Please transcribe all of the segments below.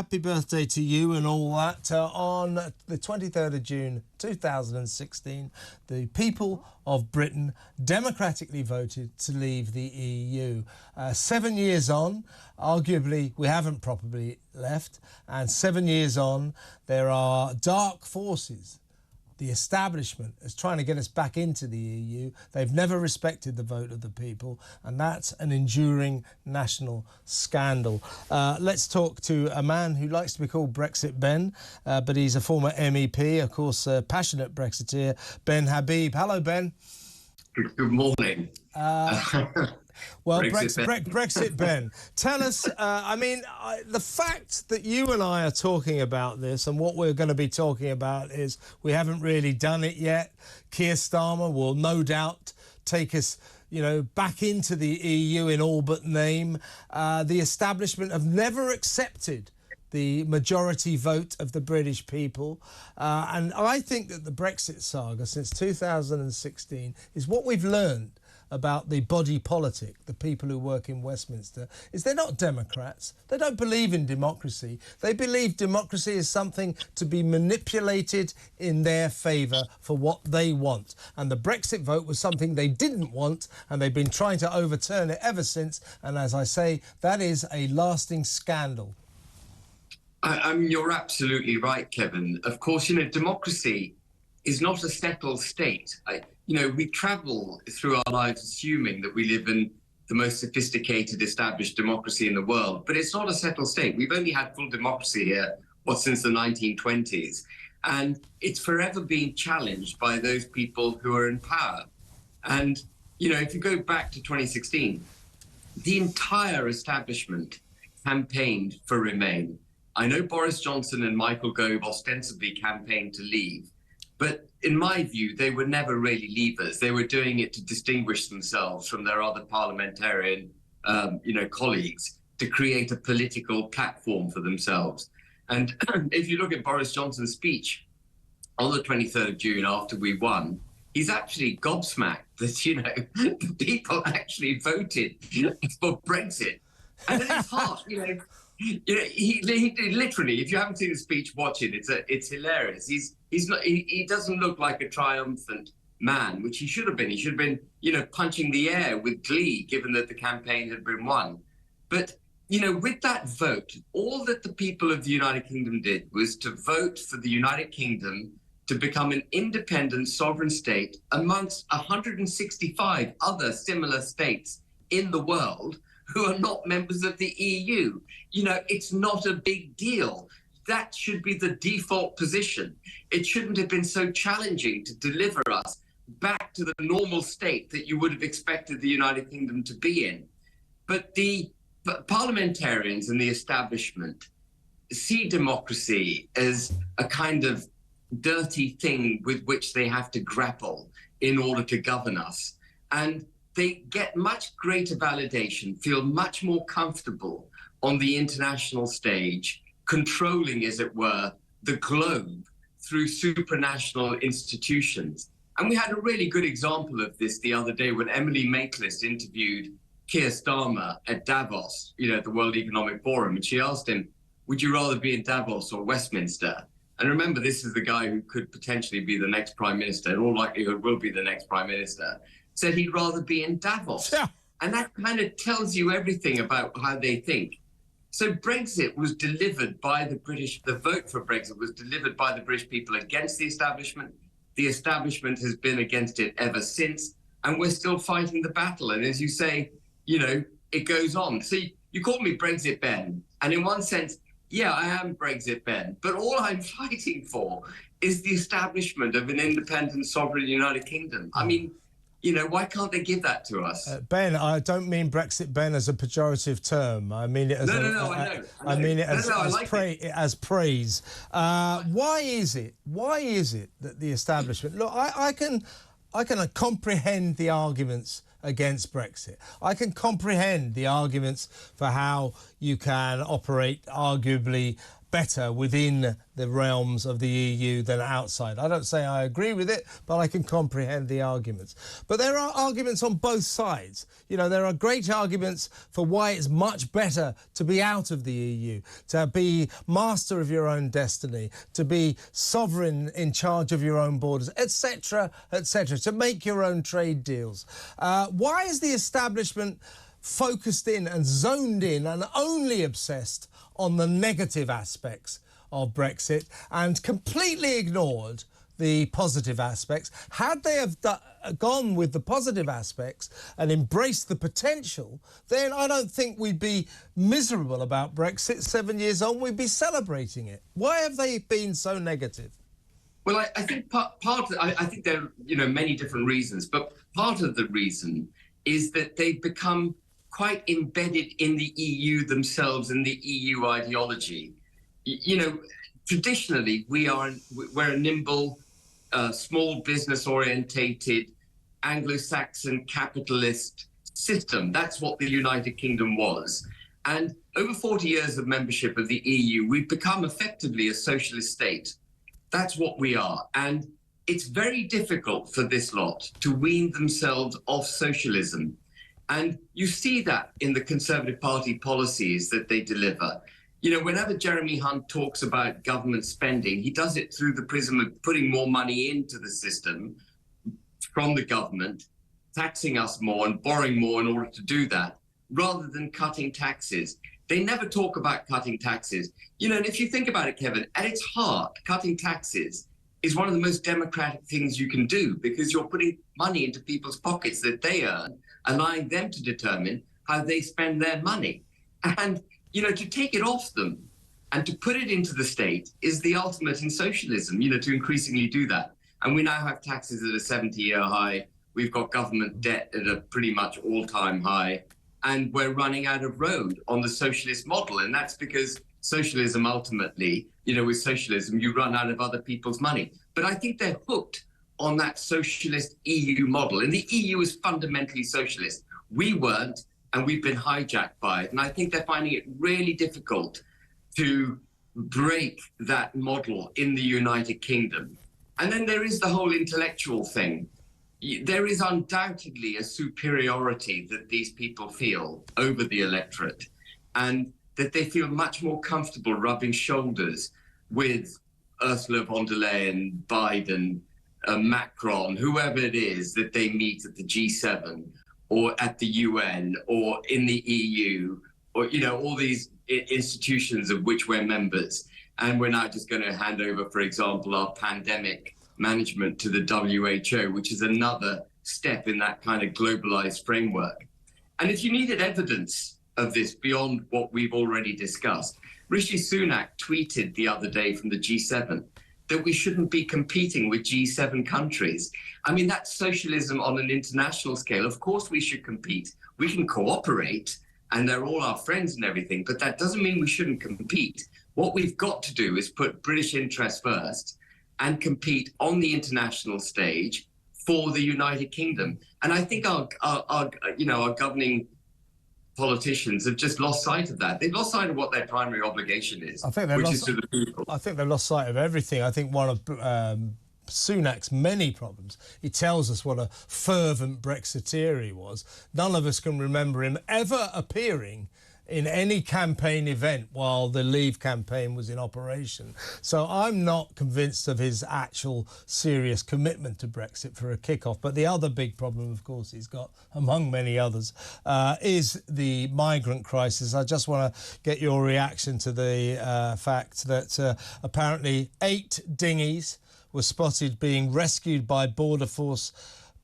happy birthday to you and all that. On the 23rd of June 2016, the people of Britain democratically voted to leave the EU. 7 years on, arguably we haven't properly left, and 7 years on, there are dark forces. The establishment is trying to get us back into the EU. They've never respected the vote of the people, and that's an enduring national scandal. Let's talk to a man who likes to be called Brexit Ben, but he's a former MEP, of course, a passionate Brexiteer, Ben Habib. Hello, Ben. Good morning. Well, Brexit Ben. Tell us, the fact that you and I are talking about this, and what we're going to be talking about is we haven't really done it yet. Keir Starmer will no doubt take us, back into the EU in all but name. The establishment have never accepted the majority vote of the British people. And I think that the Brexit saga since 2016 is what we've learned about the body politic, the people who work in Westminster, is they're not Democrats. They don't believe in democracy. They believe democracy is something to be manipulated in their favour for what they want. And the Brexit vote was something they didn't want, and they've been trying to overturn it ever since. And as I say, that is a lasting scandal. You're absolutely right, Kevin. Of course, democracy is not a settled state. We travel through our lives assuming that we live in the most sophisticated, established democracy in the world, but it's not a settled state. We've only had full democracy here, since the 1920s, and it's forever been challenged by those people who are in power. And, if you go back to 2016, the entire establishment campaigned for Remain. I know Boris Johnson and Michael Gove ostensibly campaigned to leave, but in my view, they were never really leavers. They were doing it to distinguish themselves from their other parliamentarian, colleagues, to create a political platform for themselves. And if you look at Boris Johnson's speech on the 23rd of June after we won, he's actually gobsmacked that, the people actually voted for Brexit. And in his heart, he literally, if you haven't seen the speech, watch it. It's hilarious. He doesn't look like a triumphant man, which he should have been. He should have been, punching the air with glee, given that the campaign had been won. But, with that vote, all that the people of the United Kingdom did was to vote for the United Kingdom to become an independent sovereign state amongst 165 other similar states in the world who are not members of the EU. It's not a big deal. That should be the default position. It shouldn't have been so challenging to deliver us back to the normal state that you would have expected the United Kingdom to be in. But the parliamentarians and the establishment see democracy as a kind of dirty thing with which they have to grapple in order to govern us. And they get much greater validation, feel much more comfortable on the international stage, controlling, as it were, the globe through supranational institutions. And we had a really good example of this the other day when Emily Maitlis interviewed Keir Starmer at Davos, the World Economic Forum, and she asked him, would you rather be in Davos or Westminster? And remember, this is the guy who could potentially be the next Prime Minister, in all likelihood will be the next Prime Minister, said he'd rather be in Davos. Yeah. And that kind of tells you everything about how they think. So Brexit was delivered by the vote for Brexit was delivered by the British people against the establishment. The establishment has been against it ever since, and we're still fighting the battle. And as you say, it goes on. See, you call me Brexit Ben, and in one sense, yeah, I am Brexit Ben, but all I'm fighting for is the establishment of an independent, sovereign United Kingdom. I mean, why can't they give that to us? Ben, I don't mean Brexit Ben as a pejorative term. I mean it as I know. I mean it as praise. Why is it that the establishment... Look, I can comprehend the arguments against Brexit. I can comprehend the arguments for how, you can operate arguably better within the realms of the EU than outside. I don't say I agree with it, but I can comprehend the arguments. But there are arguments on both sides. You know, there are great arguments for why it's much better to be out of the EU, to be master of your own destiny, to be sovereign in charge of your own borders, etc., etc., to make your own trade deals. Why is the establishment focused in and zoned in and only obsessed on the negative aspects of Brexit and completely ignored the positive aspects? Had they have gone with the positive aspects and embraced the potential, then I don't think we'd be miserable about Brexit 7 years on. We'd be celebrating it. Why have they been so negative? Well, I think I think there are, many different reasons, but part of the reason is that they've become quite embedded in the EU themselves and the EU ideology. Traditionally, we're a nimble, small business orientated, Anglo-Saxon capitalist system. That's what the United Kingdom was. And over 40 years of membership of the EU, we've become effectively a socialist state. That's what we are. And it's very difficult for this lot to wean themselves off socialism. And you see that in the Conservative Party policies that they deliver. Whenever Jeremy Hunt talks about government spending, he does it through the prism of putting more money into the system from the government, taxing us more and borrowing more in order to do that, rather than cutting taxes. They never talk about cutting taxes. And if you think about it, Kevin, at its heart, cutting taxes is one of the most democratic things you can do, because you're putting money into people's pockets that they earn, allowing them to determine how they spend their money. And, to take it off them and to put it into the state is the ultimate in socialism, to increasingly do that. And we now have taxes at a 70-year high. We've got government debt at a pretty much all-time high. And we're running out of road on the socialist model. And that's because socialism ultimately, with socialism, you run out of other people's money. But I think they're hooked on that socialist EU model. And the EU is fundamentally socialist. We weren't, and we've been hijacked by it. And I think they're finding it really difficult to break that model in the United Kingdom. And then there is the whole intellectual thing. There is undoubtedly a superiority that these people feel over the electorate, and that they feel much more comfortable rubbing shoulders with Ursula von der Leyen, Biden, Macron, whoever it is that they meet at the G7 or at the UN or in the EU, or, all these institutions of which we're members. And we're now just going to hand over, for example, our pandemic management to the WHO, which is another step in that kind of globalized framework. And if you needed evidence of this beyond what we've already discussed, Rishi Sunak tweeted the other day from the G7 that we shouldn't be competing with G7 countries. I mean, that's socialism on an international scale. Of course we should compete. We can cooperate, and they're all our friends and everything, but that doesn't mean we shouldn't compete. What we've got to do is put British interests first and compete on the international stage for the United Kingdom. And I think our governing politicians have just lost sight of that. They've lost sight of what their primary obligation is, which is to the people. I think they've lost sight of everything. I think one of Sunak's many problems, he tells us what a fervent Brexiteer he was. None of us can remember him ever appearing in any campaign event while the Leave campaign was in operation. So I'm not convinced of his actual serious commitment to Brexit for a kick-off. But the other big problem, of course, he's got, among many others, is the migrant crisis. I just want to get your reaction to the fact that apparently 8 dinghies were spotted being rescued by Border Force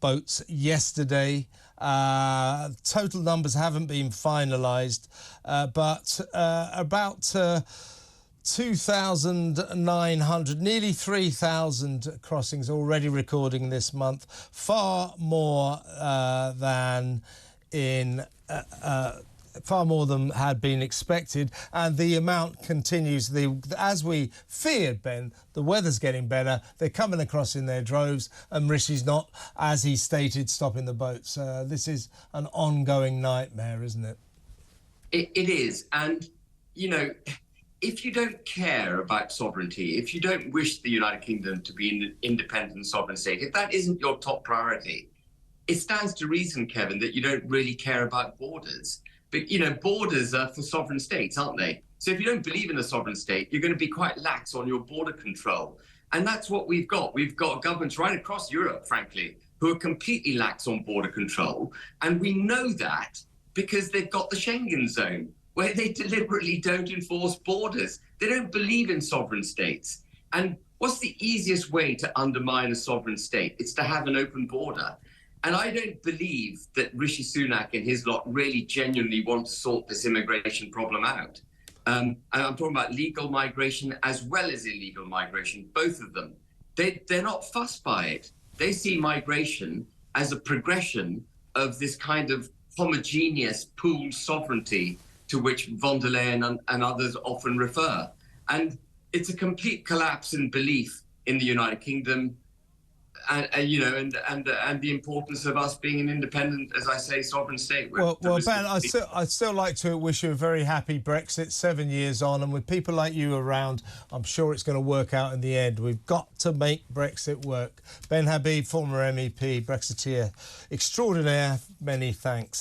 boats yesterday. Total numbers haven't been finalised, but about 2,900, nearly 3,000 crossings already recording this month, far more than had been expected, and the amount continues. As we feared, Ben, the weather's getting better. They're coming across in their droves, and Rishi's not, as he stated, stopping the boats. This is an ongoing nightmare, isn't it? It is. And, you know, if you don't care about sovereignty, if you don't wish the United Kingdom to be an independent sovereign state, if that isn't your top priority, it stands to reason, Kevin, that you don't really care about borders. But, you know, borders are for sovereign states, aren't they? So if you don't believe in a sovereign state, you're going to be quite lax on your border control. And that's what we've got. We've got governments right across Europe, frankly, who are completely lax on border control. And we know that because they've got the Schengen zone, where they deliberately don't enforce borders. They don't believe in sovereign states. And what's the easiest way to undermine a sovereign state? It's to have an open border. And I don't believe that Rishi Sunak and his lot really genuinely want to sort this immigration problem out. And I'm talking about legal migration as well as illegal migration, both of them. They're not fussed by it. They see migration as a progression of this kind of homogeneous pooled sovereignty to which von der Leyen and others often refer. And it's a complete collapse in belief in the United Kingdom, and you know, and the importance of us being an independent, as I say, sovereign state. Well, Ben, I'd still like to wish you a very happy Brexit, 7 years on, and with people like you around, I'm sure it's going to work out in the end. We've got to make Brexit work. Ben Habib, former MEP, Brexiteer extraordinaire, many thanks.